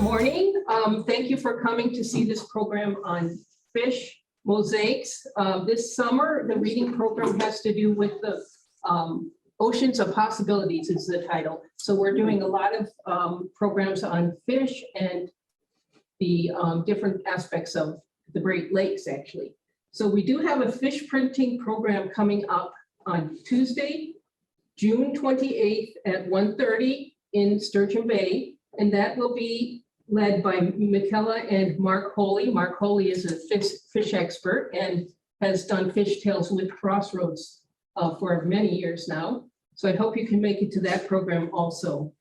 morning. Thank you for coming to see this program on fish mosaics. This summer, the reading program has to do with the Oceans of Possibilities is the title. So we're doing a lot of programs on fish and the different aspects of the Great Lakes, actually. So we do have a fish printing program coming up on Tuesday, June 28th at 1:30 in Sturgeon Bay. And that will be led by Michaela and Mark Holy. Mark Holy is a fish expert and has done fish tales with Crossroads for many years now. So I hope you can make it to that program also.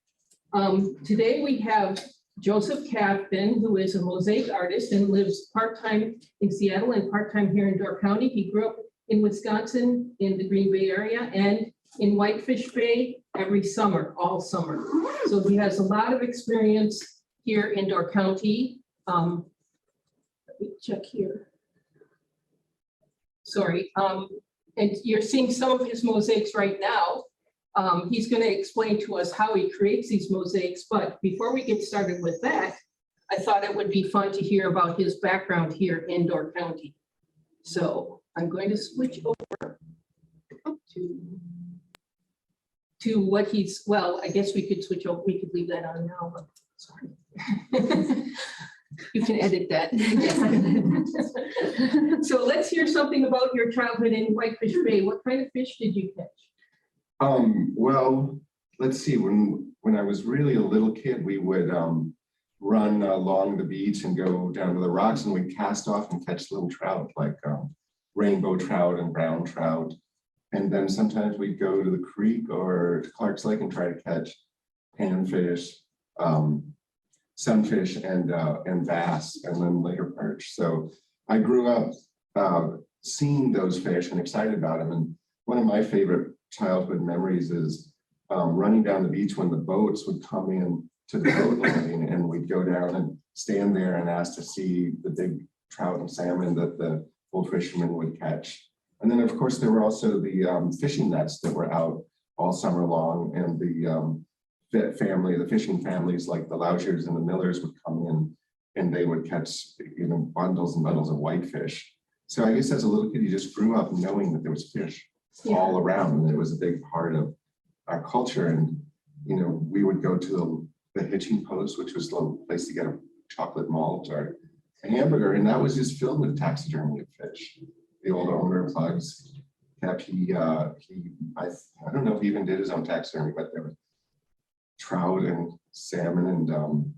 Today we have Joseph Kaftan, who is a mosaic artist and lives part-time in Seattle and part-time here in Door County. He grew up in Wisconsin in the Green Bay area and in Whitefish Bay every summer, all summer. So he has a lot of experience here in Door County. Let me check here. Sorry. And you're seeing some of his mosaics right now. He's going to explain to us how he creates these mosaics. But before we get started with that, I thought it would be fun to hear about his background here in Door County. So I'm going to switch over to what he's, well, I guess we could switch over, we could leave that on now, but sorry. You can edit that. So let's hear something about your childhood in Whitefish Bay. What kind of fish did you catch? Well, let's see, when I was really a little kid, we would run along the beach and go down to the rocks, and we'd cast off and catch little trout, like rainbow trout and brown trout. And then sometimes we'd go to the creek or to Clark's Lake and try to catch panfish, sunfish, and bass, and then later perch. So I grew up seeing those fish and excited about them. And one of my favorite childhood memories is running down the beach when the boats would come in to the boat landing, and we'd go down and stand there and ask to see the big trout and salmon that the old fishermen would catch. And then, of course, there were also the fishing nets that were out all summer long, and the fishing families like the Lousiers and the Millers would come in, and they would catch, you know, bundles and bundles of whitefish. So I guess as a little kid, you just grew up knowing that there was fish all around, and it was a big part of our culture. And you know, we would go to the hitching post, which was the place to get a chocolate malt or a hamburger, and that was just filled with taxidermy of fish. The old owner of Plugs kept, I don't know if he even did his own taxidermy, but there was trout and salmon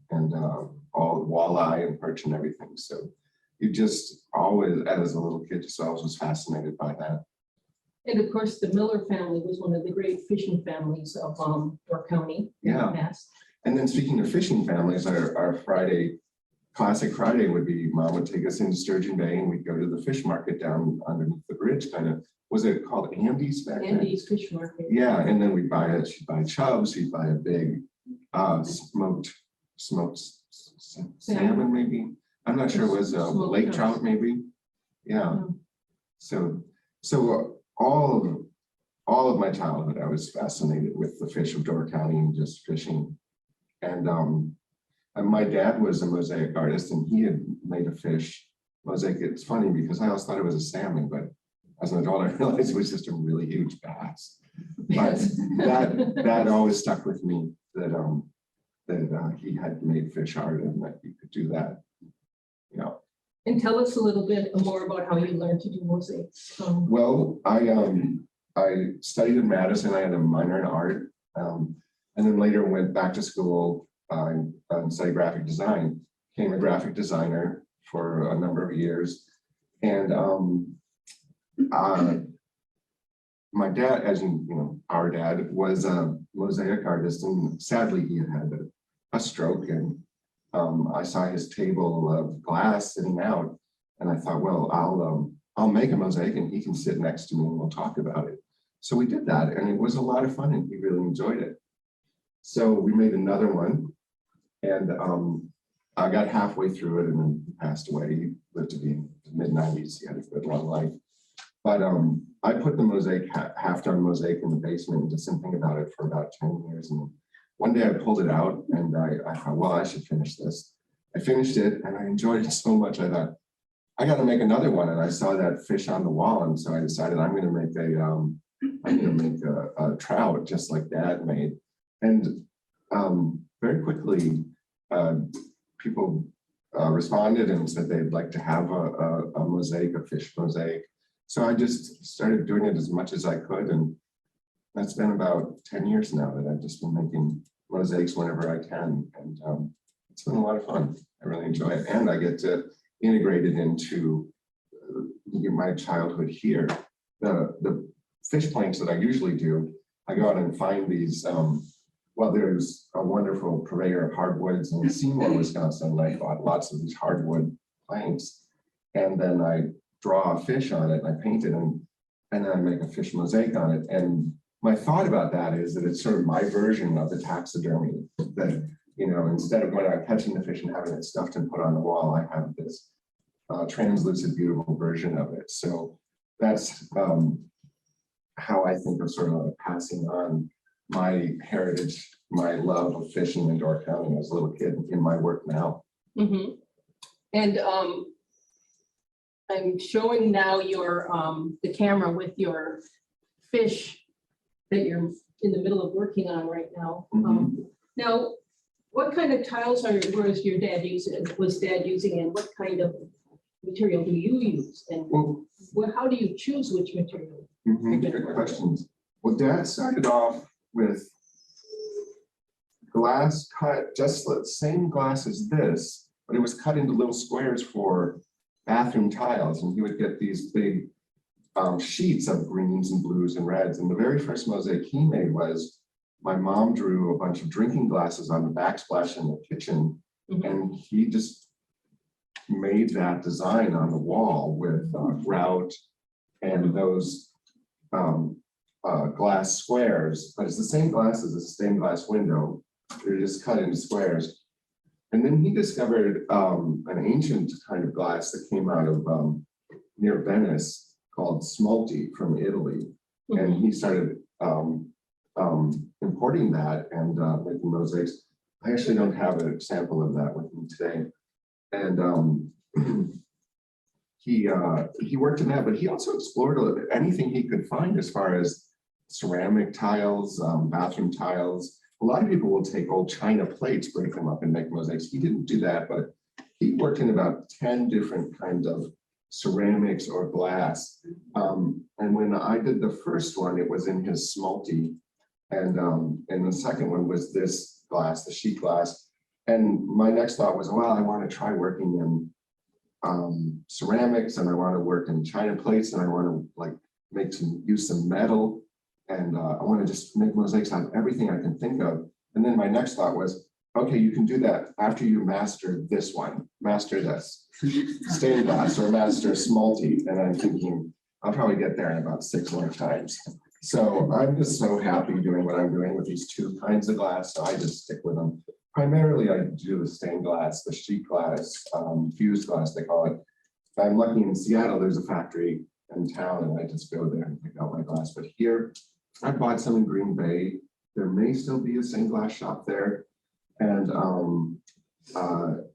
and all walleye and perch and everything. So you just always, as a little kid, just always was fascinated by that. And of course, the Miller family was one of the great fishing families of Door County. Yeah. And then speaking of fishing families, our Friday, classic Friday would be, Mom would take us into Sturgeon Bay and we'd go to the fish market down underneath the bridge, kind of, was it called Andy's back then? Andy's Fish Market. Yeah, and then she'd buy chubs, she'd buy a big smoked salmon maybe. I'm not sure, it was lake trout maybe. Yeah. So all of my childhood, I was fascinated with the fish of Door County and just fishing. And my dad was a mosaic artist, and he had made a fish mosaic. It's funny because I always thought it was a salmon, but as an adult, I realized it was just a really huge bass. But that always stuck with me, that he had made fish art and that he could do that. Yeah. And tell us a little bit more about how you learned to do mosaics. Well, I studied in Madison. I had a minor in art, and then later went back to school and studied graphic design. Became a graphic designer for a number of years, and my dad, as you know, our dad was a mosaic artist, and sadly he had a stroke, and I saw his table of glass sitting out, and I thought, well, I'll make a mosaic and he can sit next to me and we'll talk about it. So we did that, and it was a lot of fun, and he really enjoyed it. So we made another one, and I got halfway through it and then he passed away. He lived to be mid-90s. He had a good long life. But I put the mosaic, half-done mosaic in the basement and just didn't think about it for about 10 years. And one day I pulled it out and I thought, well, I should finish this. I finished it and I enjoyed it so much. I thought, I got to make another one. And I saw that fish on the wall. And so I decided I'm going to make a trout just like Dad made. And very quickly, people responded and said they'd like to have a mosaic, a fish mosaic. So I just started doing it as much as I could. And that's been about 10 years now that I've just been making mosaics whenever I can. And it's been a lot of fun. I really enjoy it. And I get to integrate it into my childhood here. The fish planks that I usually do, I go out and find these, well, there's a wonderful purveyor of hardwoods in Seymour, Wisconsin, and I bought lots of these hardwood planks. And then I draw a fish on it, and I paint it, and then I make a fish mosaic on it. And my thought about that is that it's sort of my version of the taxidermy, that, you know, instead of going out catching the fish and having it stuffed and put on the wall, I have this translucent, beautiful version of it. So that's how I think of sort of like passing on my heritage, my love of fishing in Door County as a little kid in my work now. Mm-hmm. And I'm showing now your the camera with your fish that you're in the middle of working on right now. Mm-hmm. Now, what kind of tiles was your dad using? Was Dad using, and what kind of material do you use? And how do you choose which material? Mm-hmm. Good questions. Well, Dad started off with glass cut, just the same glass as this, but it was cut into little squares for bathroom tiles. And he would get these big sheets of greens and blues and reds. And the very first mosaic he made was, my mom drew a bunch of drinking glasses on the backsplash in the kitchen. Mm-hmm. And he just made that design on the wall with grout and those glass squares, but it's the same glass as a stained glass window. They're just cut into squares. And then he discovered an ancient kind of glass that came out of near Venice called Smalti from Italy. Mm-hmm. And he started importing that and making mosaics. I actually don't have a sample of that with me today. And he worked in that, but he also explored anything he could find as far as ceramic tiles, bathroom tiles. A lot of people will take old china plates, break them up and make mosaics. He didn't do that, but he worked in about 10 different kinds of ceramics or glass. And when I did the first one, it was in his Smalti. And the second one was this glass, the sheet glass. And my next thought was, well, I want to try working in ceramics, and I want to work in china plates, and I want to like use some metal. And I want to just make mosaics on everything I can think of. And then my next thought was, okay, you can do that after you master this one, master this stained glass or master Smalti. And I'm thinking, I'll probably get there in about 6 lifetimes. So I'm just so happy doing what I'm doing with these two kinds of glass. So I just stick with them. Primarily, I do the stained glass, the sheet glass, fused glass, they call it. I'm lucky in Seattle, there's a factory in town, and I just go there and pick out my glass. But here, I bought some in Green Bay. There may still be a stained glass shop there. And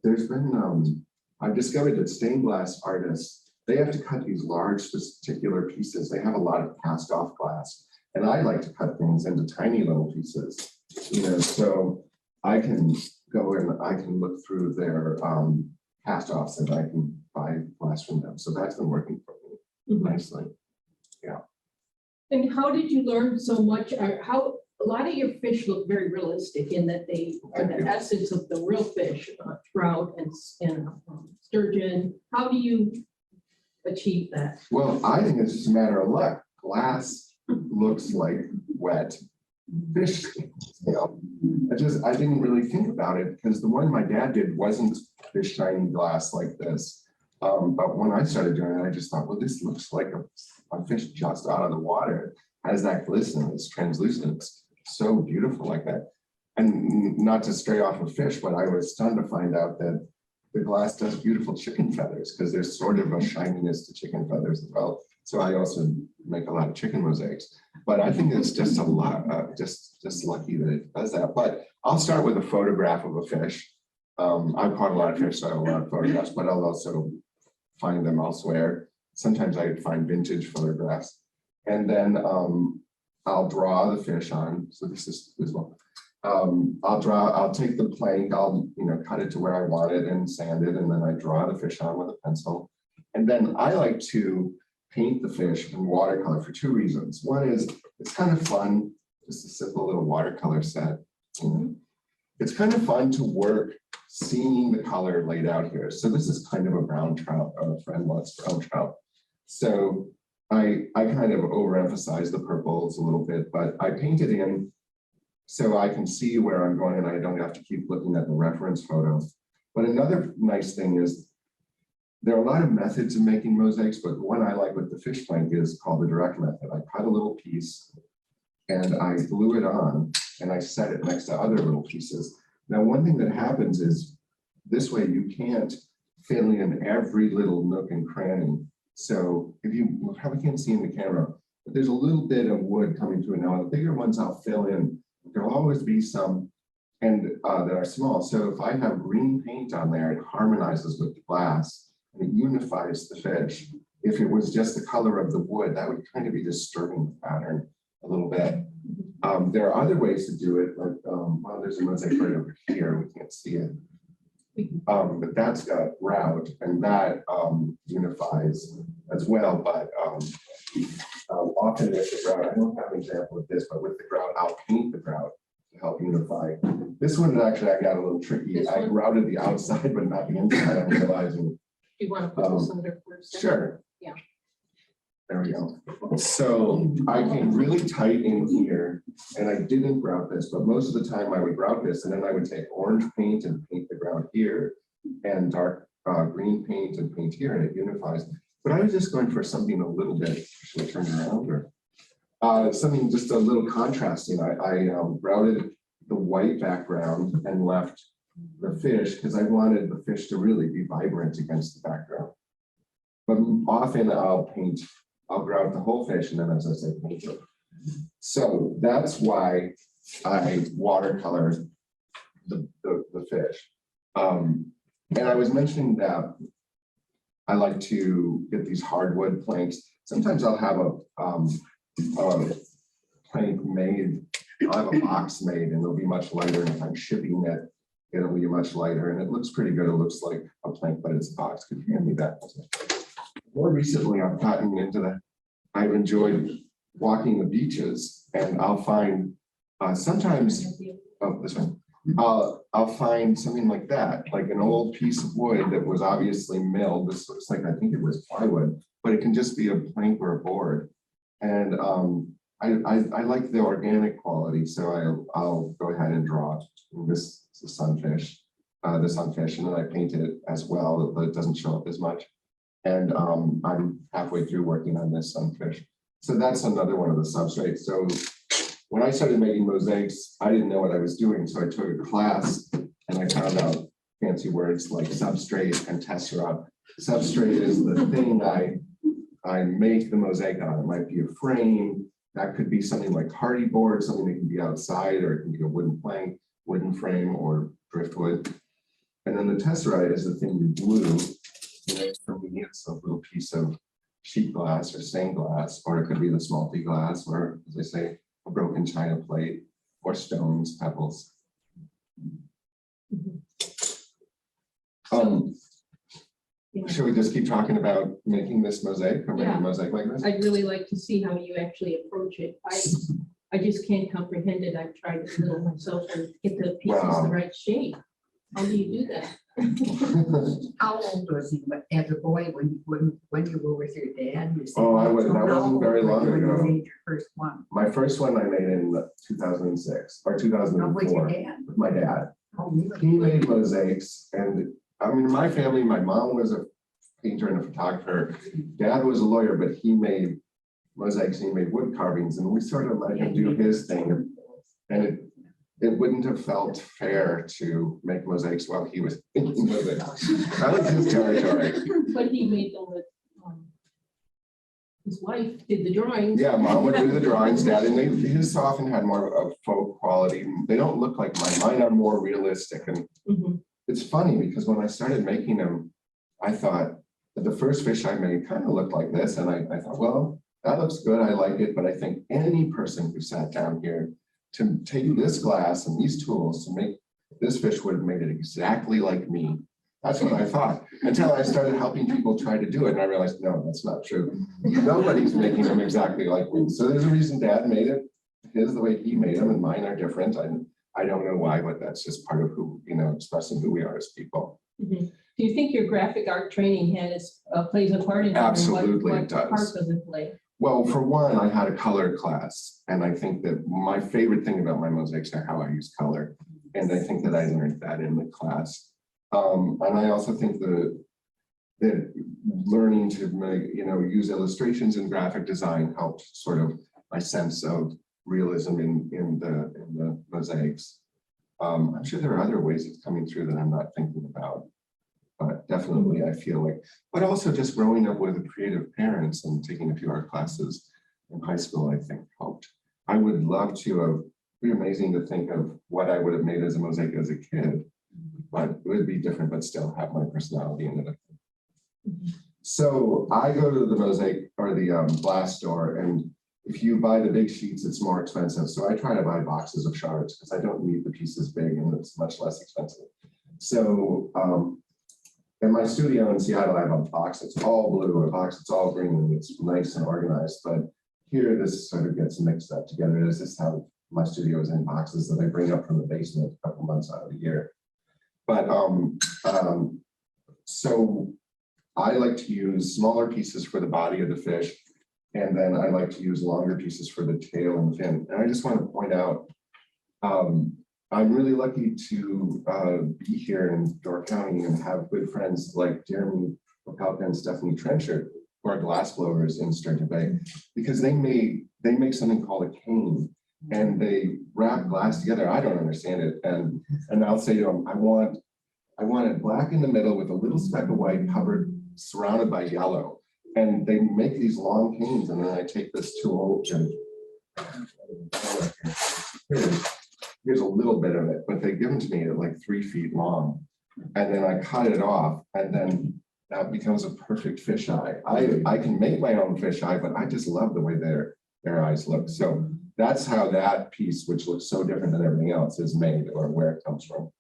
there's been, I've discovered that stained glass artists, they have to cut these large particular pieces. They have a lot of cast off glass. And I like to cut things into tiny little pieces, you know, so I can go and I can look through their cast offs and I can buy glass from them. So that's been working for me nicely. Yeah. And how did you learn so much? How a lot of your fish look very realistic in that they are the essence of the real fish, trout and sturgeon. How do you achieve that? Well, I think it's just a matter of luck. Glass looks like wet fish. You know, I didn't really think about it because the one my dad did wasn't this shiny glass like this. But when I started doing it, I just thought, well, this looks like a fish just out of the water. It has that glisten, it's translucent, it's so beautiful like that. And not to stray off of fish, but I was stunned to find out that the glass does beautiful chicken feathers because there's sort of a shininess to chicken feathers as well. So I also make a lot of chicken mosaics, but I think it's just a lot, just lucky that it does that. But I'll start with a photograph of a fish. I've caught a lot of fish, so I have a lot of photographs, but I'll also find them elsewhere. Sometimes I find vintage photographs. And then I'll draw the fish on. So this is as well. I'll take the plank, I'll cut it to where I want it and sand it, and then I draw the fish on with a pencil. And then I like to paint the fish in watercolor for two reasons. One is it's kind of fun, just a simple little watercolor set. It's kind of fun to work seeing the color laid out here. So this is kind of a brown trout, a friend wants brown trout. So I kind of overemphasize the purples a little bit, but I paint it in so I can see where I'm going and I don't have to keep looking at the reference photo. But another nice thing is there are a lot of methods of making mosaics, but the one I like with the fish plank is called the direct method. I cut a little piece and I glue it on and I set it next to other little pieces. Now, one thing that happens is this way you can't fill in every little nook and cranny. So if you probably can't see in the camera, but there's a little bit of wood coming through. Now, the bigger ones I'll fill in. There'll always be some and that are small. So if I have green paint on there, it harmonizes with the glass and it unifies the fish. If it was just the color of the wood, that would kind of be disturbing the pattern a little bit. There are other ways to do it, like well, there's a mosaic right over here. We can't see it. But that's got grout and that unifies as well. But often with the grout, I don't have an example of this, but with the grout, I'll paint the grout to help unify. This one actually I got a little tricky. I grouted the outside, but not the inside. I'm realizing. Do you want to put this under for a second? Sure. Yeah. There we go. So I came really tight in here and I didn't grout this, but most of the time I would grout this and then I would take orange paint and paint the grout here and dark green paint and paint here and it unifies. But I was just going for something a little bit, should I turn it around or something just a little contrasting. I grouted the white background and left the fish because I wanted the fish to really be vibrant against the background. But often I'll grout the whole fish and then, as I say, paint it. So that's why I watercolor the fish. And I was mentioning that I like to get these hardwood planks. Sometimes I'll have a plank made. I'll have a box made and it'll be much lighter. And if I'm shipping it, it'll be much lighter. And it looks pretty good. It looks like a plank, but it's a box. Could you hand me that? More recently, I've gotten into I've enjoyed walking the beaches and I'll find sometimes, this one, I'll find something like that, like an old piece of wood that was obviously milled. This looks like, I think it was plywood, but it can just be a plank or a board. And I like the organic quality. So I'll go ahead and draw this is a sunfish, and then I paint it as well, but it doesn't show up as much. And I'm halfway through working on this sunfish. So that's another one of the substrates. So when I started making mosaics, I didn't know what I was doing. So I took a class and I found out fancy words like substrate and tessera. Substrate is the thing I make the mosaic on. It might be a frame. That could be something like hardy board, something that can be outside, or it can be a wooden plank, wooden frame, or driftwood. And then the tessera is the thing you glue. For me, it's a little piece of sheet glass or stained glass, or it could be the smalty glass, or as I say, a broken china plate, or stones, pebbles. Should we just keep talking about making this mosaic or making a mosaic like this? I'd really like to see how you actually approach it. I just can't comprehend it. I've tried to do it myself and get the pieces the right shape. How do you do that? How old was he as a boy when you were with your dad? You said, That wasn't very long when you ago. made your first one. My first one I made in 2006 or 2004 with your dad? with my dad. Oh, really? He made mosaics, and I mean, in my family, my mom was a painter and a photographer. Dad was a lawyer, but he made mosaics and he made wood carvings, and we sort of let him do his thing. And it wouldn't have felt fair to make mosaics while he was making mosaics. That was his territory. But he made them with his wife did the drawings. Yeah, Mom would do the drawings, Dad, and his often had more of folk quality. They don't look like mine. Mine are more realistic, and it's funny because when I started making them, I thought that the first fish I made kind of looked like this. And I thought, well, that looks good. I like it. But I think any person who sat down here to take this glass and these tools to make this fish would have made it exactly like me. That's what I thought, until I started helping people try to do it. And I realized, no, that's not true. Nobody's making them exactly like me. So there's a reason Dad made it. His the way he made them, and mine are different. I don't know why, but that's just part of who, expressing who we are as people. Do you think your graphic art training plays a part in that? Absolutely, it does. What part does it play? Well, for one, I had a color class, and I think that my favorite thing about my mosaics are how I use color. And I think that I learned that in the class. And I also think that learning to make, use illustrations in graphic design helped sort of my sense of realism in the mosaics. I'm sure there are other ways it's coming through that I'm not thinking about, but definitely I feel like, but also just growing up with creative parents and taking a few art classes in high school, I think helped. I would love to have, it'd be amazing to think of what I would have made as a mosaic as a kid, but it would be different, but still have my personality in it. So I go to the mosaic or the glass store, and if you buy the big sheets, it's more expensive. So I try to buy boxes of shards because I don't need the pieces big and it's much less expensive. So in my studio in Seattle, I have a box that's all blue, a box that's all green, and it's nice and organized. But here, this sort of gets mixed up together. This is how my studio is in boxes that I bring up from the basement a couple months out of the year. But so I like to use smaller pieces for the body of the fish, and then I like to use longer pieces for the tail and the fin. And I just want to point out, I'm really lucky to be here in Door County and have good friends like Jeremy Kaftan and Stephanie Trenchard, who are glass blowers in Sturgeon Bay, because they make something called a cane, and they wrap glass together. I don't understand it, and I'll say to them, I want it black in the middle with a little speck of white covered, surrounded by yellow. And they make these long canes, and then I take this tool and here's a little bit of it, but they give them to me at like 3 feet long, and then I cut it off, and then that becomes a perfect fisheye. I can make my own fisheye, but I just love the way their eyes look. So that's how that piece, which looks so different than everything else, is made, or where it comes from.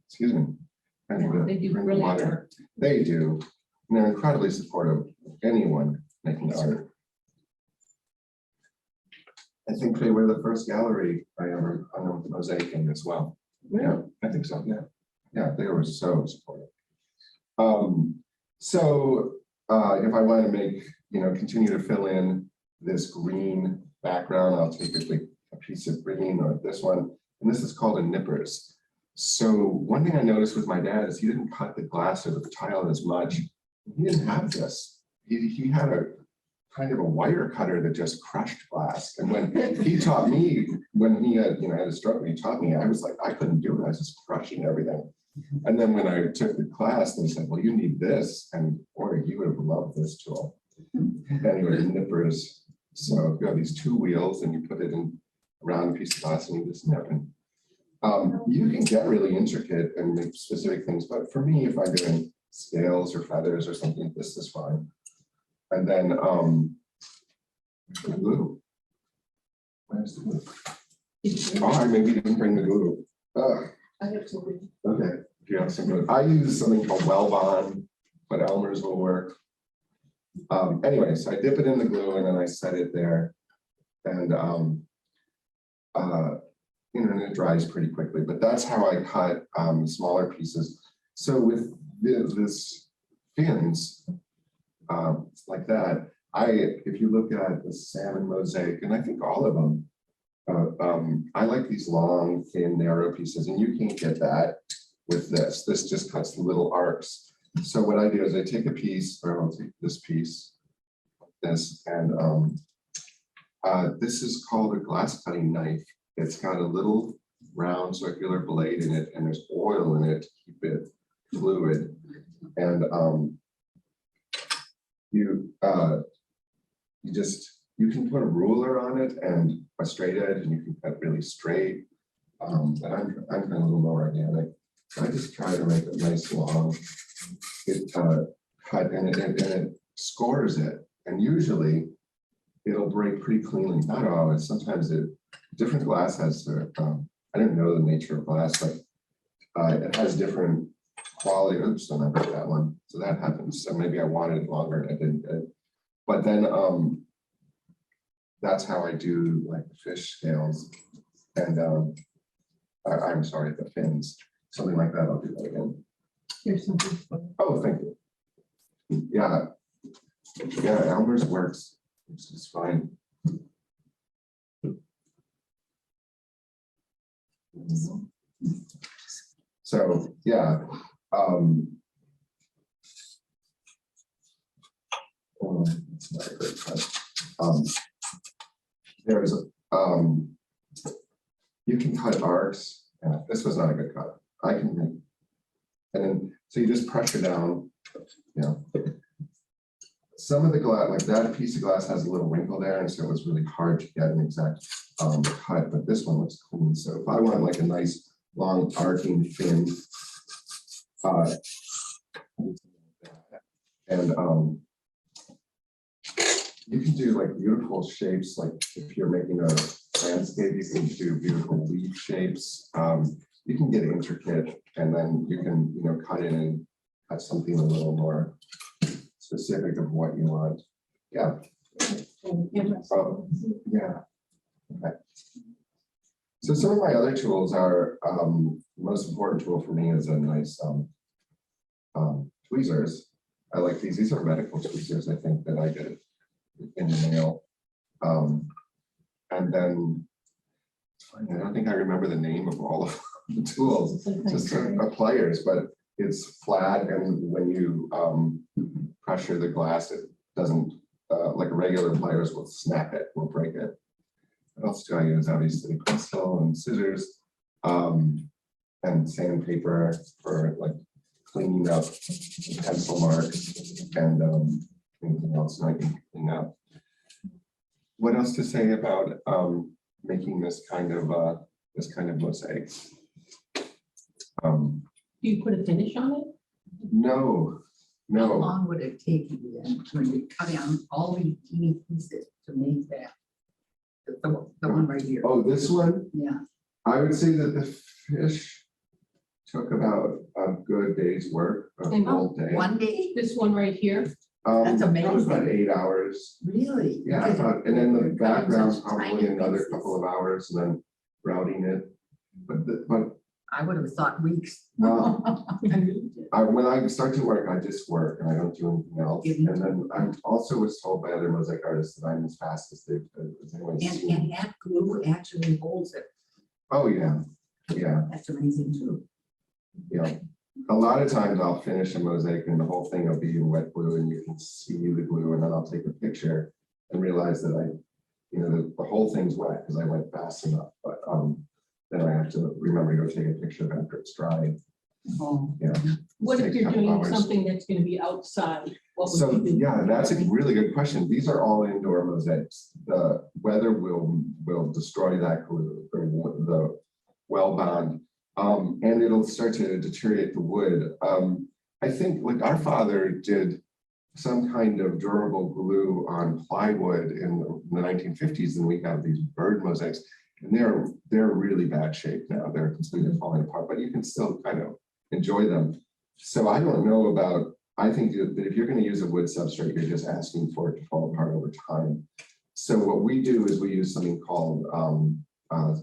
Excuse me. They do brilliant work. They do. And they're incredibly supportive of anyone making art. I think they were the first gallery I ever hung mosaic in as well. Yeah, I think so. Yeah, they were so supportive. So if I want to make, continue to fill in this green background, I'll take a piece of green or this one, and this is called a nippers. So one thing I noticed with my dad is he didn't cut the glass or the tile as much. He didn't have this. He had a kind of a wire cutter that just crushed glass. And when he taught me, when he had, had a stroke, he taught me, I was like, I couldn't do it. I was just crushing everything. And then when I took the class, they said, well, you need this. And boy, you would have loved this tool. Anyway, nippers. So you have these 2 wheels and you put it in a round piece of glass and you just nip. And you can get really intricate and make specific things. But for me, if I'm doing scales or feathers or something, this is fine. And then glue. Where's the glue? Oh, I maybe didn't bring the glue. I have something. Okay, if you have some glue. I use something called Wellbond, but Elmer's will work. Anyway, so I dip it in the glue and then I set it there. And and it dries pretty quickly, but that's how I cut smaller pieces. So with this fins, like that, if you look at the salmon mosaic, and I think all of them, I like these long, thin, narrow pieces, and you can't get that with this. This just cuts little arcs. So what I do is I take a piece, or I'll take this piece, this, and this is called a glass cutting knife. It's got a little round circular blade in it, and there's oil in it to keep it fluid. And you can put a ruler on it and a straight edge, and you can cut really straight. But I'm kind of a little more organic. I just try to make it nice long. It cut and it scores it. And usually it'll break pretty cleanly. Not always. Sometimes different glass has, I don't know the nature of glass, but it has different quality. Oops, and I broke that one. So that happens. So maybe I wanted it longer and I didn't get it. But then that's how I do like the fish scales. And I'm sorry, the fins. Something like that. I'll do that again. Here's something. Oh, thank you. Yeah. Yeah, Elmer's works. It's just fine. So, yeah. It's not a great cut. There's you can cut arcs. Yeah, this was not a good cut. I can make, and then so you just pressure down. You know, some of the glass, like that piece of glass, has a little wrinkle there, and so it was really hard to get an exact cut. But this one looks clean. So if I want like a nice long arcing fin, and you can do like beautiful shapes. Like if you're making a landscape, you can do beautiful leaf shapes. You can get intricate, and then you can, you know, cut in and have something a little more specific of what you want. Yeah. Yeah. Okay. So some of my other tools are, the most important tool for me is a nice tweezers. I like these. These are medical tweezers, I think, that I get in the mail. And then I don't think I remember the name of all of the tools, just pliers, but it's flat, and when you pressure the glass, it doesn't, like regular pliers will snap it, will break it. What else do I use? Obviously pencil and scissors, and sandpaper for like cleaning up pencil marks, and anything else I can clean up. What else to say about making this kind of mosaic? Do you put a finish on it? No. How long would it take you then when you cut down all these teeny pieces to make that? The one right here. Oh, this one? Yeah. I would say that the fish took about a good day's work, a whole day. One day? This one right here. That's Probably about amazing. 8 hours. Really? Yeah, I thought, and then the background's probably another couple of hours, and then routing it. But I would have thought weeks. when I start to work, I just work and I don't do anything else. And then I also was told by other mosaic artists that I'm as fast as anyone's seen. And that glue actually holds it. Oh, yeah. Yeah. That's amazing too. Yeah. A lot of times I'll finish a mosaic and the whole thing will be in wet glue and you can see the glue, and then I'll take a picture and realize that the whole thing's wet because I went fast enough. But then I have to remember to go take a picture of it after it's dry. Oh. Yeah. What if Take a you're couple doing hours. something that's going to be outside? What would So you do? yeah, that's a really good question. These are all indoor mosaics. The weather will destroy that glue, the well bond, and it'll start to deteriorate the wood. I think like our father did some kind of durable glue on plywood in the 1950s, and we have these bird mosaics, and they're really bad shape now. They're completely falling apart, but you can still kind of enjoy them. So I don't know about. I think that if you're going to use a wood substrate, you're just asking for it to fall apart over time. So what we do is we use something called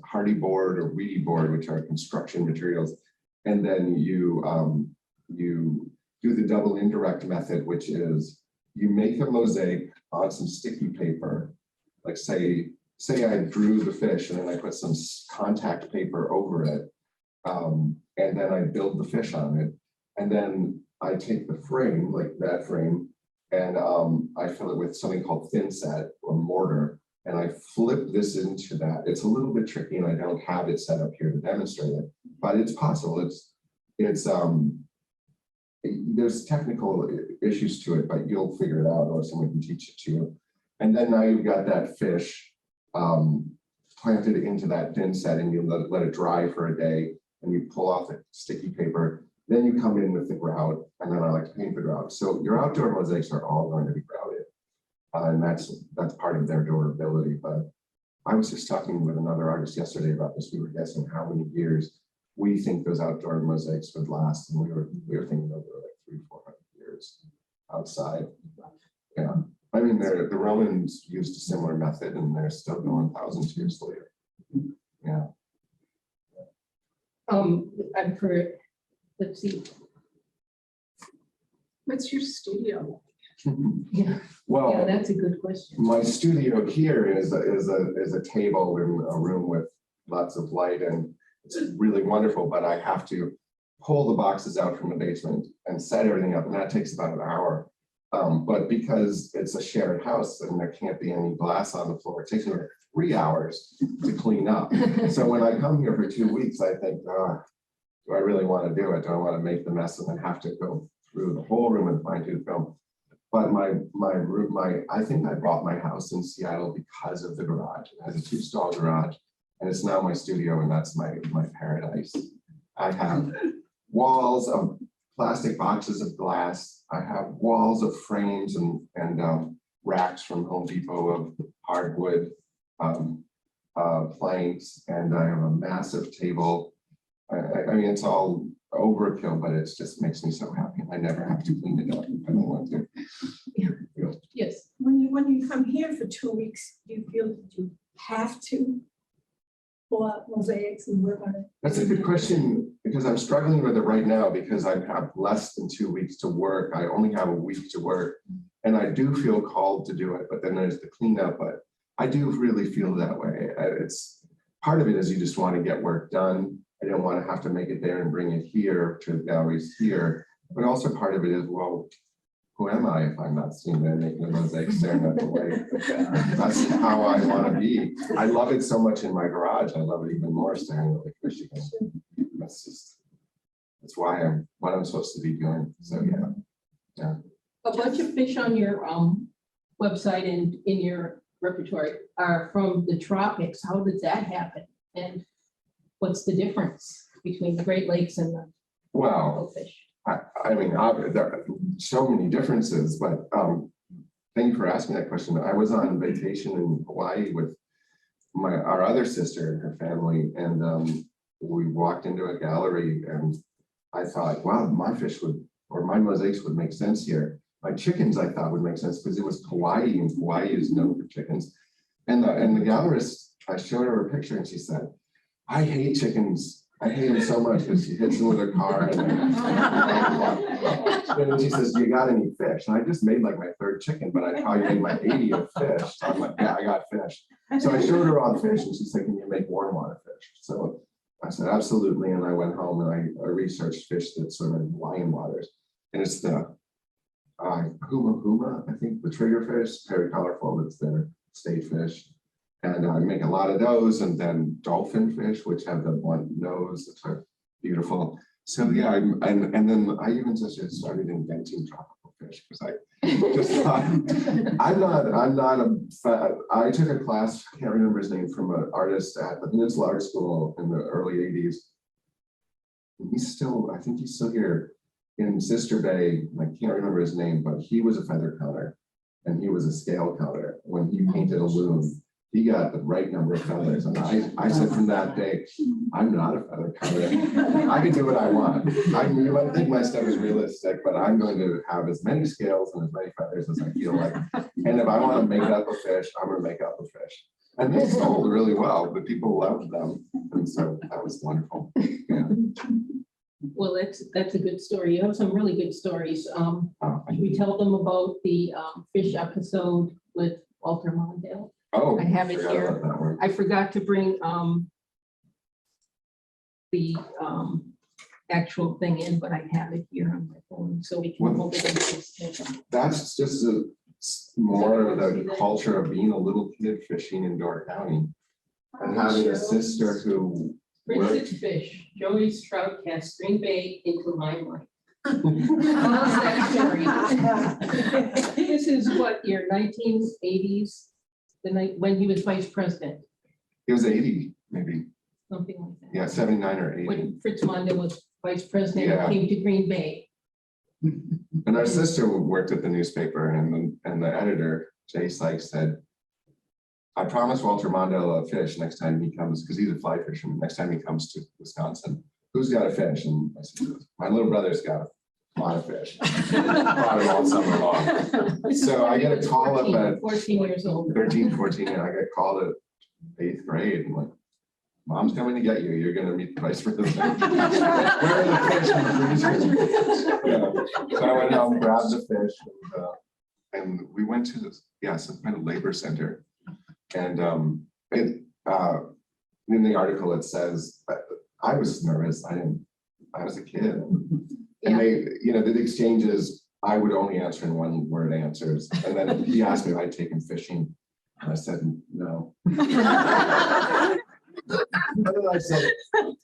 hardy board or weedy board, which are construction materials, and then you do the double indirect method, which is you make a mosaic on some sticky paper, like say I drew the fish and then I put some contact paper over it, and then I build the fish on it, and then I take the frame, like that frame, and I fill it with something called thin set or mortar, and I flip this into that. It's a little bit tricky, and I don't have it set up here to demonstrate it, but it's possible. There's technical issues to it, but you'll figure it out, or someone can teach it to you. And then now you've got that fish planted into that thin set, and you let it dry for a day. and you pull off the sticky paper. Then you come in with the grout, and then I like to paint the grout. So your outdoor mosaics are all going to be grouted. And that's part of their durability. But I was just talking with another artist yesterday about this. We were guessing how many years we think those outdoor mosaics would last, and we were thinking over like 300-400 years outside. Yeah, I mean, the Romans used a similar method, and they're still going thousands of years later. Yeah. I've heard, let's see. What's your studio? Yeah, yeah, Well, that's a good question. my studio here is a table in a room with lots of light, and it's really wonderful, but I have to pull the boxes out from the basement and set everything up, and that takes about an hour. But because it's a shared house and there can't be any glass on the floor, it takes me like 3 hours to clean up. So when I come here for 2 weeks, I think, do I really want to do it? Do I want to make the mess and then have to go through the whole room and fine tooth comb? But I think I bought my house in Seattle because of the garage. It has a 2-stall garage, and it's now my studio, and that's my paradise. I have walls of plastic boxes of glass. I have walls of frames and racks from Home Depot of hardwood planks, and I have a massive table. I mean, it's all overkill, but it just makes me so happy. I never have to clean it up if I don't want to. Yes. When you come here for 2 weeks, do you feel that you have to pull out mosaics and work on it? That's a good question, because I'm struggling with it right now because I have less than 2 weeks to work. I only have a week to work, and I do feel called to do it, but then there's the cleanup. But I do really feel that way. It's part of it is you just want to get work done. I don't want to have to make it there and bring it here to galleries here. But also part of it is, well, who am I if I'm not sitting there making a mosaic staring at the lake? That's how I want to be. I love it so much in my garage. I love it even more staring at Lake Michigan. That's what I'm supposed to be doing. So yeah. A bunch of fish on your website and in your repertoire are from the tropics. How did that happen? And what's the difference between the Great Lakes and the tropical fish? I mean, there are so many differences, but thank you for asking that question. I was on vacation in Hawaii with our other sister and her family, and we walked into a gallery, and I thought, wow, my mosaics would make sense here. My chickens, I thought, would make sense because it was Hawaii, and Hawaii is known for chickens. And the gallerist, I showed her a picture, and she said, I hate chickens. I hate them so much because she hits them with her car. And then she says, do you got any fish? And I just made like my 3rd chicken, but I probably made my 80th fish. So I'm like, yeah, I got fish. So I showed her all the fish, and she said, can you make warm water fish? So I said, absolutely. And I went home and I researched fish that swim in Hawaiian waters. And it's the huma, I think, the triggerfish, very colorful. It's their state fish. And I make a lot of those, and then dolphin fish, which have the blunt nose, that are beautiful. So yeah, and then I even just started inventing tropical fish because I just thought I took a class, I can't remember his name, from an artist at the Peninsula Art School in the early 80s. I think he's still here in Sister Bay. I can't remember his name, but he was a feather counter and he was a scale counter. When he painted a loon, he got the right number of feathers. And I said from that day, I'm not a feather counter. I can do what I want. You might think my stuff is realistic, but I'm going to have as many scales and as many feathers as I feel like. And if I want to make up a fish, I'm going to make up a fish. And they sold really well, but people loved them. And so that was wonderful. Yeah. Well, that's a good story. You have some really good stories. We tell them about the fish episode with Walter Mondale. Oh, I have it here. I forgot to bring the actual thing in, but I have it here on my phone, so we can hold it. That's just more of the culture of being a little kid fishing in Door County and having a sister who Prince's Fish, Joey's trout cast Green Bay into limelight. That story. This is what year, 1980s, the night when he was vice president. He was 80, maybe. something like that. Yeah, 79 or 80. When Fritz Mondale was vice president, Yeah. and came to Green Bay. And our sister worked at the newspaper, and the editor, Jay Sykes, said, I promised Walter Mondale a fish next time he comes, because he's a fly fisherman, next time he comes to Wisconsin. Who's got a fish? And I said, my little brother's got a lot of fish. Brought him all summer long. This is So when I he get a was call up 14 at 14 years old. 13, 14, and I get called at 8th grade, and like, Mom's coming to get you. You're gonna meet the vice president. Where are the fish in the freezer? Yeah. So I went home, grabbed the fish, and we went to this, some kind of labor center. And in the article it says, I was nervous. I was a kid. And they, the exchange is, I would only answer in one word answers. And then he asked me if I'd taken fishing. And I said, no. And then I said,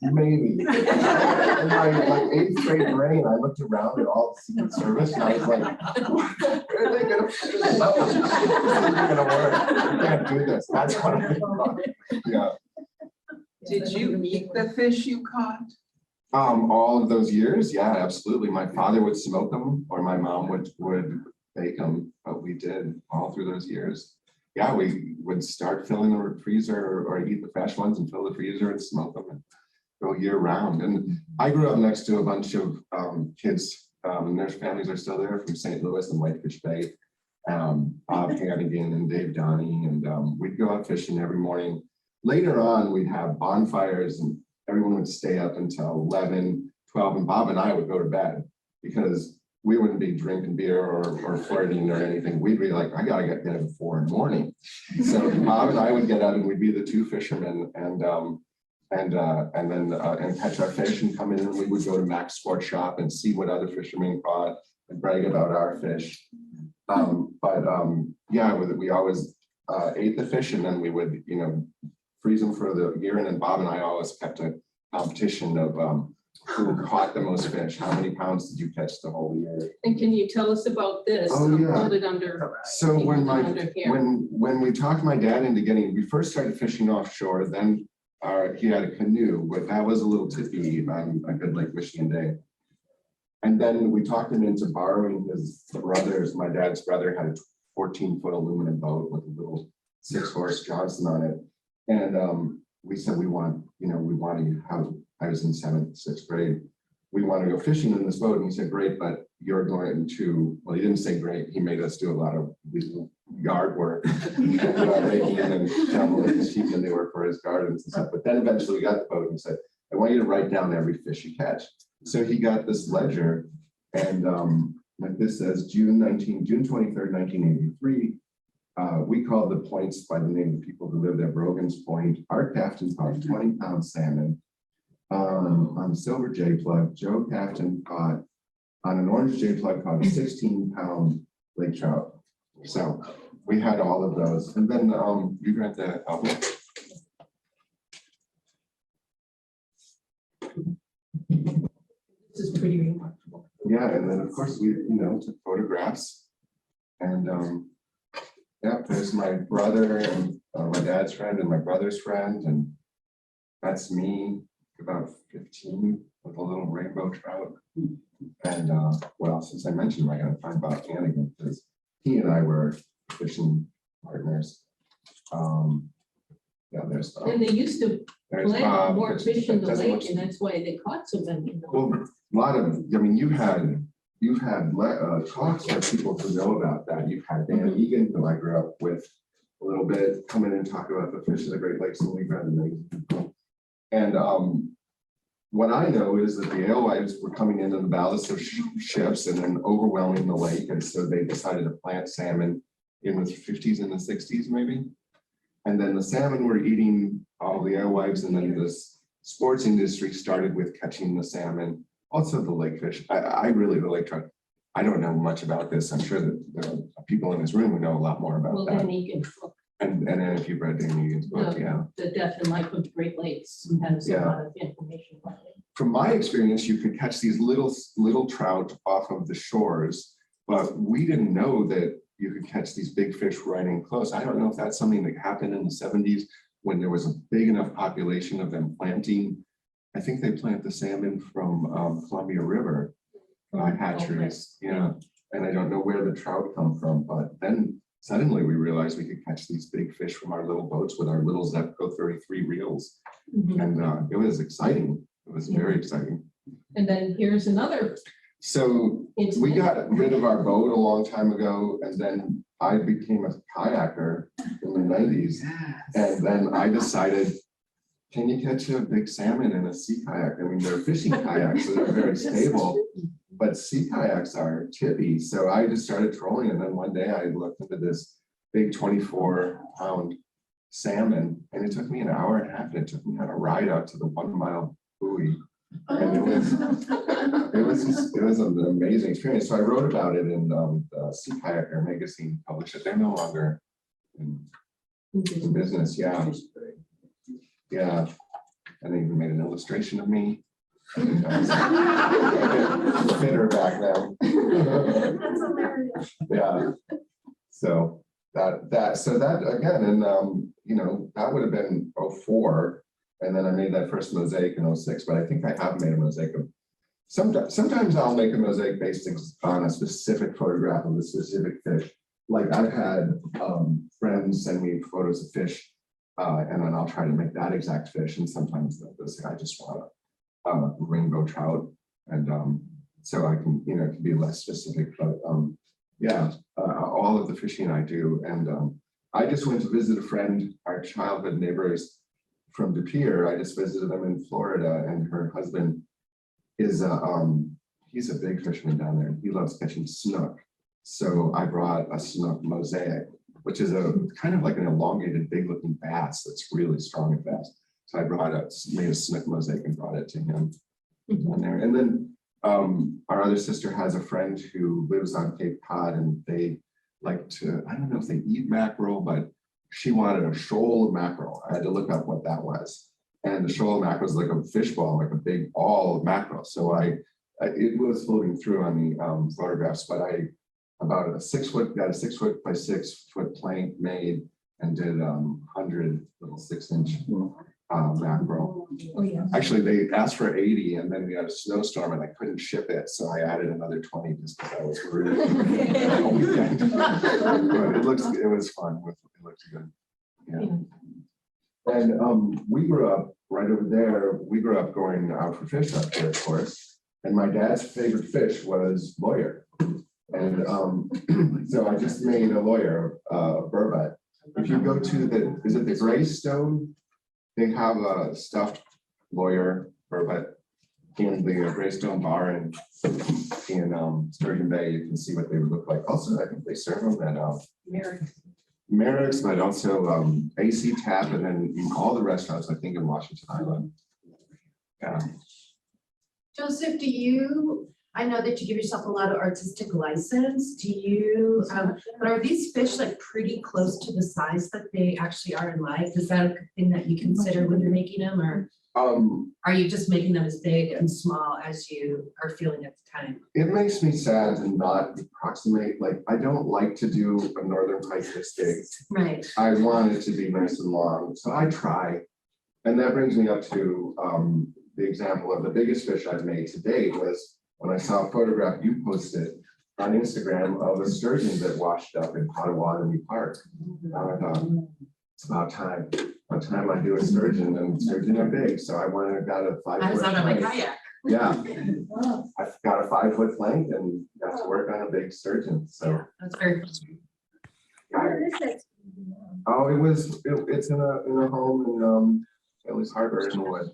maybe. In my like 8th grade brain, I looked around at all the Secret Service and I was like, where are they gonna put this boat? This isn't gonna work. We can't do this. That's what I thought. Yeah. Did you eat the fish you caught? All of those years, yeah, absolutely. My father would smoke them, or my mom would bake them, but we did all through those years. Yeah, we would start filling the freezer or eat the fresh ones and fill the freezer and smoke them and go year round. And I grew up next to a bunch of kids, and their families are still there from St. Louis and Whitefish Bay. Bob Hannigan and Dave Donnie, and we'd go out fishing every morning. Later on, we'd have bonfires and everyone would stay up until 11, 12, and Bob and I would go to bed because we wouldn't be drinking beer or flirting or anything. We'd be like, I gotta get bed at 4 in the morning. So Bob and I would get up and we'd be the two fishermen and catch our fish and come in, and we would go to Mac's Sport Shop and see what other fishermen caught and brag about our fish. We always ate the fish, and then we would, freeze them for the year. And then Bob and I always kept a competition of who caught the most fish. How many pounds did you catch the whole year? And can you tell us about this? Oh, yeah. Hold it under. So when we talked my dad into we first started fishing offshore, then he had a canoe, but that was a little tippy on a good Lake Michigan day. And then we talked him into borrowing my dad's brother had a 14-foot aluminum boat with a little 6-horse Johnson on it. And we said, we want to have, I was in 7th, 6th grade. We want to go fishing in this boat. And he said, great, but you're going to, well, he didn't say great. He made us do a lot of yard work and making and shoveling sheep manure for his gardens and stuff. But then eventually we got the boat and said, I want you to write down every fish you catch. So he got this ledger, and like this says June 23rd, 1983. We called the points by the name of the people who lived at Brogan's Point. Art Kaftan caught 20-pound salmon on silver J plug. Joe Kaftan caught on an orange J plug caught a 16-pound lake trout. So we had all of those. And then you got the album. This is pretty remarkable. Yeah, and then of course we, took photographs. And there's my brother and my dad's friend and my brother's friend, and that's me about 15 with a little rainbow trout. And since I mentioned I gotta find Bob Hannigan, because he and I were fishing partners. There's Bob. And they used to There's plant Bob. more fish in the Doesn't lake, look- and that's why they caught so many. Well, a lot of, you've had talks with people who know about that. You've had Dan Egan, who I grew up with a little bit, come in and talk about the fish of the Great Lakes, and we've had amazing people. And what I know is that the alewives were coming into the ballast of ships and then overwhelming the lake, and so they decided to plant salmon in the 50s and the 60s maybe. And then the salmon were eating all the alewives, and then this sports industry started with catching the salmon. Also the lake fish. I really the lake trout. I don't know much about this. I'm sure that there are people in this room who know a lot more about Well, that. Dan Egan's book, And then if you've read Dan Egan's book, The Death and Life of the Great Lakes, has a Yeah. lot of information about it. From my experience, you could catch these little trout off of the shores, but we didn't know that you could catch these big fish right in close. I don't know if that's something that happened in the 70s when there was a big enough population of them planting, I think they plant the salmon from Columbia River hatcheries, yeah. And I don't know where the trout come from, but then suddenly we realized we could catch these big fish from our little boats with our little Zepco 33 reels. Mhm. And it was exciting. It was very exciting. And then here's another So we incident. got rid of our boat a long time ago, and then I became a kayaker in the 90s. And then I decided, can you catch a big salmon in a sea kayak? I mean, they're fishing kayaks, so they're very stable, but sea kayaks are tippy. So I just started trolling, and then one day I looked into this big 24-pound salmon, and it took me an hour and a half, and it took me on a ride out to the 1 mile buoy. And it was an amazing experience. So I wrote about it in the Sea Kayaker magazine, published it. They're no longer in business. Yeah. Yeah. And they even made an illustration of me. Fitter back now. That's hilarious. Yeah. So that again, and you know, that would have been 04. And then I made that first mosaic in 06, but I think I have made a mosaic of sometimes I'll make a mosaic based on a specific photograph of a specific fish. Like I've had friends send me photos of fish, and then I'll try to make that exact fish. And sometimes they'll say, I just want a rainbow trout. And so I can, you know, it can be less specific, but yeah, all of the fishing I do. And I just went to visit a friend, our childhood neighbors from De Pere. I just visited them in Florida, and her husband is he's a big fisherman down there. He loves catching snook. So I brought a Snook Mosaic, which is a kind of like an elongated, big looking bass that's really strong and fast. So I made a Snook Mosaic and brought it to him down there. And then our other sister has a friend who lives on Cape Cod, and they like to, I don't know if they eat mackerel, but she wanted a shoal of mackerel. I had to look up what that was. And the shoal of mackerel is like a fish ball, like a big ball of mackerel. So it was floating through on the photographs, but I got a 6 foot by 6 foot plank made and did 100 little 6-inch mackerel. Oh, yeah. Actually, they asked for 80, and then we had a snowstorm and I couldn't ship it. So I added another 20 just because I was worried. But it was fun. It looked good. Yeah. And we grew up right over there. We grew up going out for fish up there, of course. And my dad's favorite fish was lawyer. And so I just made a lawyer, burbot. If you go to is it the Greystone? They have a stuffed lawyer burbot in the Greystone bar in Sturgeon Bay. You can see what they would look like. Also, I think they serve them at Merrick's, but also AC Tap, and then in all the restaurants, I think, in Washington Island. Yeah. Joseph, I know that you give yourself a lot of artistic license. But are these fish like pretty close to the size that they actually are in life? Is that a thing that you consider when you're making them, or are you just making them as big and small as you are feeling at the time? It makes me sad to not approximate. Like, I don't like to do a northern pike this big. Right. I want it to be nice and long, so I try. And that brings me up to the example of the biggest fish I've made to date was when I saw a photograph you posted on Instagram of a sturgeon that washed up in Potawatomi Park. And I thought, it's about time I do a sturgeon, and sturgeon are big. So I got a 5 foot. I was out on my plank. kayak. Yeah, Wow. I've got a 5 foot plank and got to work on a big sturgeon. So, That's very frustrating. Where is that? oh, it's in a home in Philly's Harbor in the wood.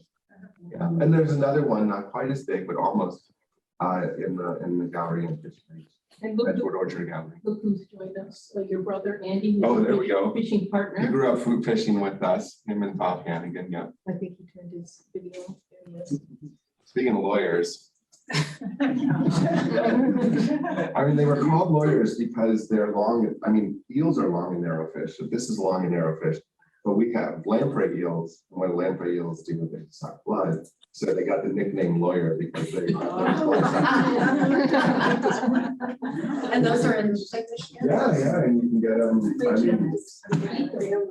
Yeah, and there's another one, not quite as big, but almost in the gallery in Fishing. And look Edward Orchard Gallery. who's joined us, your brother Andy. who's Oh, a there we go. Fishing He partner. grew up food fishing with us, him and Bob Hannigan. Yeah. I think he turned his video. There he is. Speaking of lawyers, I mean, they were called lawyers because they're long. I mean, eels are long and narrow fish. So this is long and narrow fish. But we have lamprey eels, and what lamprey eels do, they suck blood. So they got the nickname lawyer because they. And those are in Lake Michigan? Yeah, and you can get them, I mean,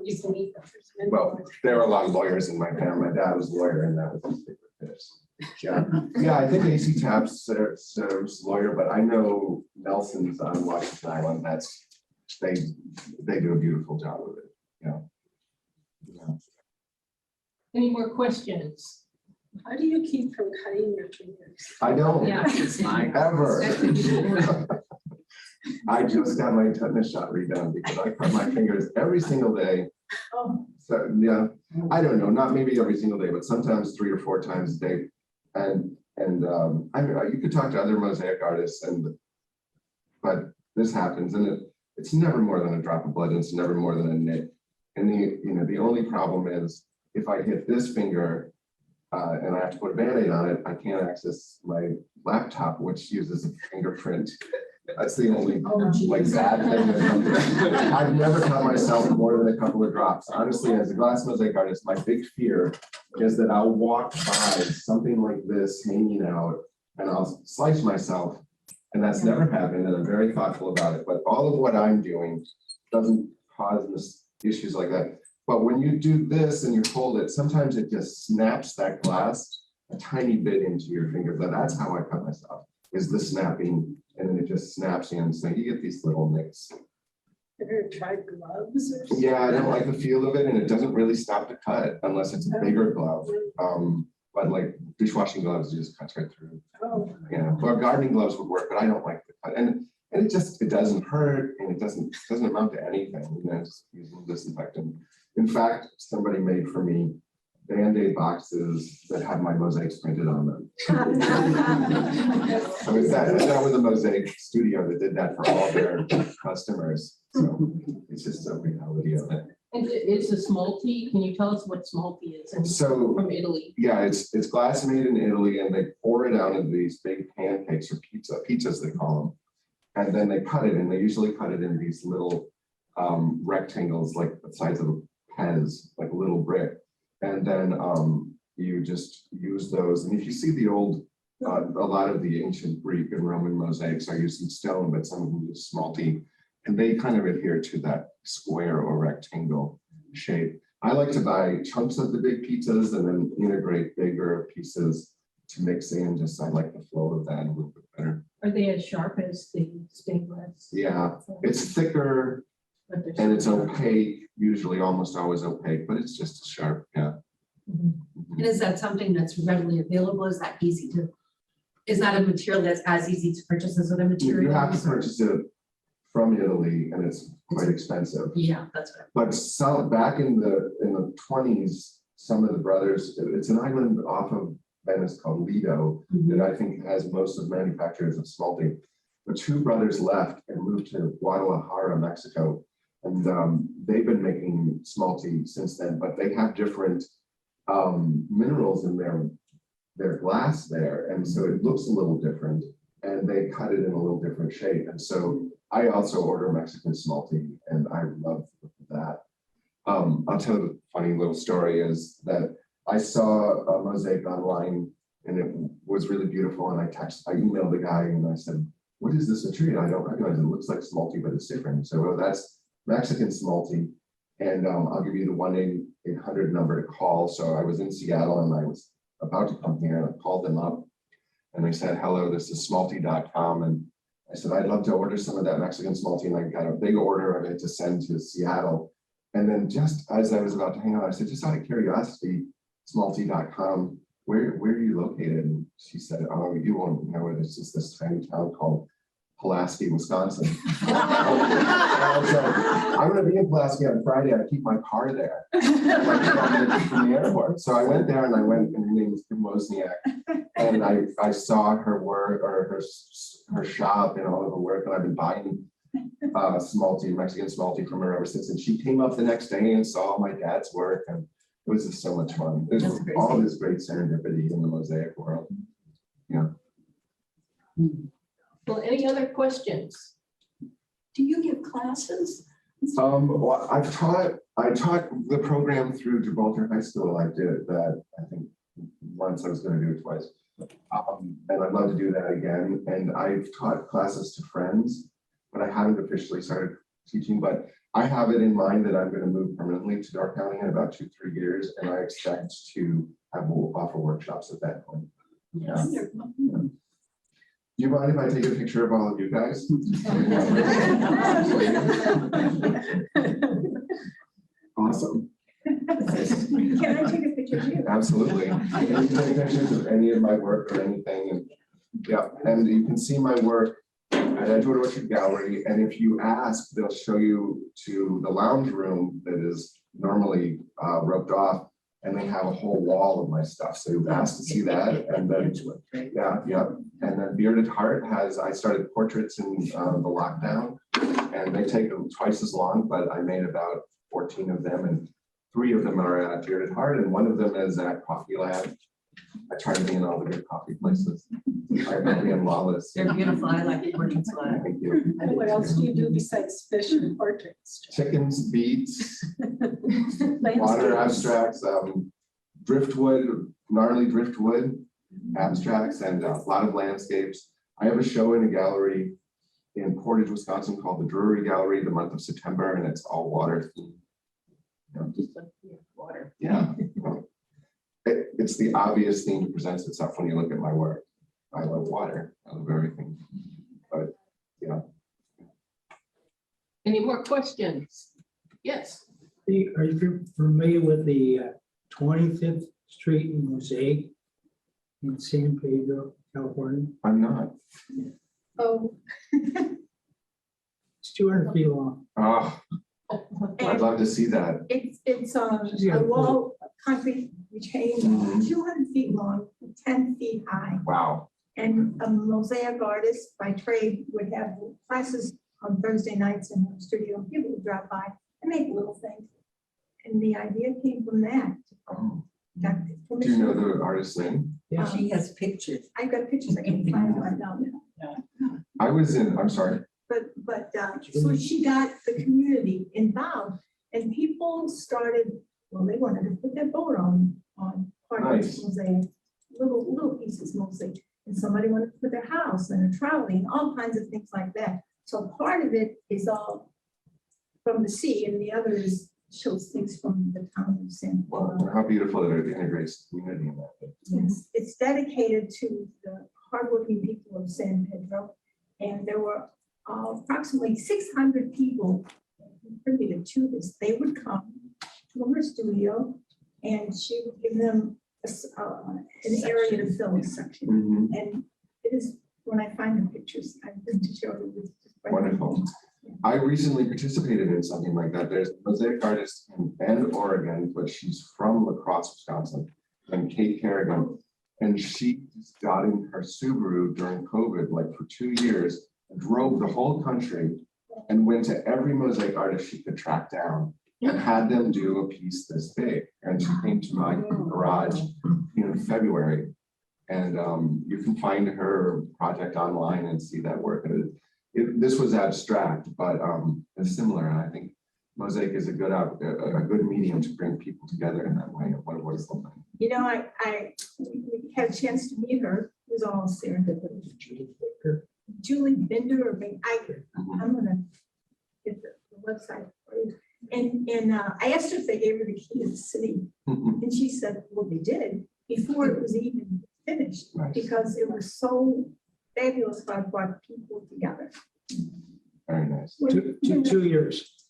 You can eat them. well, there are a lot of lawyers in my family. My dad was a lawyer and that was his favorite fish. Yeah, I think AC Taps serves lawyer, but I know Nelson's on Washington Island. They do a beautiful job of it, yeah. Any more questions? How do you keep from cutting your fingers? I don't. Yeah. Ever. I just got my tetanus shot redone because I cut my fingers every single day. Oh, So, yeah, I don't know, not maybe every single day, but sometimes 3 or 4 times a day. And I mean, you could talk to other mosaic artists but this happens and it's never more than a drop of blood. It's never more than a nit. And the only problem is if I hit this finger and I have to put a Band-Aid on it, I can't access my laptop, which uses a fingerprint. That's the only like bad thing that comes. I've never cut myself more than a couple of drops. Honestly, as a glass mosaic artist, my big fear is that I'll walk by something like this hanging out and I'll slice myself. And that's never happened, and I'm very thoughtful about it. But all of what I'm doing doesn't cause issues like that. But when you do this and you hold it, sometimes it just snaps that glass a tiny bit into your finger. But that's how I cut myself, is the snapping, and then it just snaps in. So you get these little nicks. have you tried gloves or something? Yeah, I don't like the feel of it, and it doesn't really stop the cut unless it's a bigger glove. But like dishwashing gloves, it just cuts right through. Oh, Yeah, well, gardening gloves would work, but I don't like the cut. And it doesn't hurt, and it doesn't amount to anything, just using disinfectant. In fact, somebody made for me Band-Aid boxes that have my mosaics printed on them. So that was a mosaic studio that did that for all their customers. So it's just a reality of it. And it's a smalty. Can you tell us what smalty is? And So from Italy. yeah, it's glass made in Italy, and they pour it out into these big pancakes or pizzas they call them. And then they cut it, and they usually cut it in these little rectangles like the size of a Pez, like a little brick. And then you just use those. And if you see the old, a lot of the ancient Greek and Roman mosaics are using stone, but some of them use smalty. And they kind of adhere to that square or rectangle shape. I like to buy chunks of the big pizzas and then integrate bigger pieces to mix in. Just I like the flow of that a little bit better. Are they as sharp as the stained glass? Yeah, it's thicker But they're and it's sharp. opaque, usually almost always opaque, but it's just sharp, yeah. Mhm. And is that something that's readily available? Is that a material that's as easy to purchase as other materials? You have to purchase it from Italy, and it's quite expensive. Yeah, that's what. But some back in the 20s, some of the brothers, it's an island off of Venice called Lido that I think has most of the manufacturers of smalting. The 2 brothers left and moved to Guadalajara, Mexico, and they've been making smalty since then. But they have different minerals in their glass there, and so it looks a little different. And they cut it in a little different shape, and so I also order Mexican smalty, and I love that. I'll tell you a funny little story is that I saw a mosaic online and it was really beautiful. And I emailed the guy and I said, "What is this material? I don't recognize it. It looks like smalty, but it's different." So oh, that's Mexican smalty. And I'll give you the 1-800 number to call. So I was in Seattle and I was about to come here, and I called them up and they said, "Hello, this is smalty.com." And I said, "I'd love to order some of that Mexican smalty." And I got a big order of it to send to Seattle. And then just as I was about to hang on, I said, "Just out of curiosity, smalty.com, where are you located?" And she said, "Oh, you won't know it. It's just this tiny town called Pulaski, Wisconsin." And I was like, "I'm going to be in Pulaski on Friday. I keep my car there from the airport." So I went there, and and her name is Snook Mosaic. And I saw her work, or her shop and all of her work, and I've been buying smalty, Mexican smalty from her ever since. And she came up the next day and saw my dad's work, and it was just so much fun. There's all this great serendipity in the mosaic world. Yeah. Well, any other questions? do you give classes in Well, I taught the program through Gibraltar High School. I did that, I think, once. I was gonna do it twice. And I'd love to do that again. And I've taught classes to friends, but I haven't officially started teaching, but I have it in mind that I'm gonna move permanently to Dark County in about 2-3 years, and I expect to offer workshops at that point. Yeah. Do you mind if I take a picture of all of you guys? Awesome. Can I take a picture of you? Absolutely. You can take pictures of any of my work or anything. And yeah, and you can see my work at Edgewood Orchard Gallery. And if you ask, they'll show you to the lounge room that is normally roped off. And they have a whole wall of my stuff. So you ask to see that. And then, yeah. And then Bearded Heart I started portraits in the lockdown. And they take them twice as long, but I made about 14 of them. And 3 of them are at Bearded Heart, and 1 of them is at Coffee Lab. I try to be in all the good coffee places. I'm in Wallace. They're beautiful. I like the portraits a lot. Thank you. And what else do you do besides fish and portraits? Chickens, beets, water abstracts, driftwood, gnarly driftwood abstracts, and a lot of landscapes. I have a show in a gallery in Portage, Wisconsin called the Drury Gallery the month of September, and it's all water themed. Water. Yeah. It's the obvious thing that presents itself when you look at my work. I love water. I love everything. But yeah. Any more questions? Yes. Are you familiar with the 25th Street Mosaic in San Pedro, California? I'm not. Oh. It's 200 feet long. Oh, I'd love to see that. It's a wall, of concrete retaining, Mhm. 200 feet long, 10 feet high. Wow. And a mosaic artist by trade would have classes on Thursday nights in her studio, and people would drop by and make little things. And the idea came from that. Oh. Got Do you permission. know the artist's name? Yeah. She has pictures. I've got pictures I can find right now. I'm sorry. But so she got the community involved, and people started, well, they wanted to put their boat on part of this Nice. mosaic, little pieces mostly. And somebody wanted to put their house and a trolley and all kinds of things like that. So part of it is all from the sea, and the other is shows things from the town of San Well, Paulo. how beautiful that it integrates the community in that. Yes, it's dedicated to the hardworking people of San Pedro. And there were approximately 600 people contributed to this. They would come to her studio, and she would give them an area to fill a section. Mhm. And it is, when I find the pictures, I'm going to show you. It's just right. Wonderful. I recently participated in something like that. There's a mosaic artist in Bend, Oregon, but she's from La Crosse, Wisconsin, and Kate Kerrigan. And she just got in her Subaru during COVID, like for 2 years, drove the whole country and went to every mosaic artist she could track down and had them do a piece this big. And she came to my garage in February. And you can find her project online and see that work. And this was abstract, but it's similar. And I think mosaic is a good medium to bring people together in that way. What a wonderful thing. You know, we had a chance to meet her. It was all serendipity. Julie Bender, I'm gonna get the website for you. And I asked her if they gave her the key to the city, and she said, well, they did before it was even finished, Nice. because it was so fabulous how it brought people together. Very nice. Two years.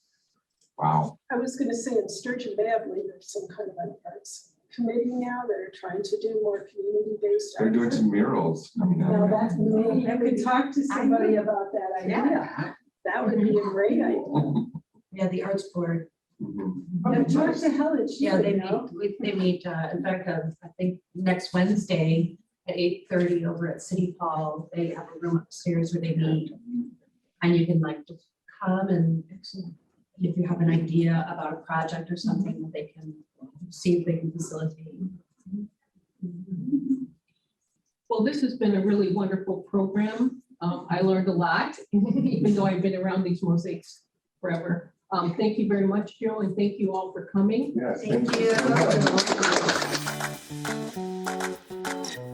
Wow. I was gonna say in Sturgeon Bay, I believe there's some kind of an arts committee now that are trying to do more community-based. They're doing art. some murals coming Now out. that, maybe you could talk to somebody about that idea. That would be a great idea. Yeah, the arts board. Mhm. Now, talk to Helen, she Yeah, would they know. meet, in fact, I think next Wednesday at 8:30 over at City Hall. They have a room upstairs where they meet. And you can like just come and if you have an idea about a project or something that they can see if they can facilitate. Well, this has been a really wonderful program. I learned a lot, even though I've been around these mosaics forever. Thank you very much, Joe, and thank you all for coming. Yeah, Thank thank you. you.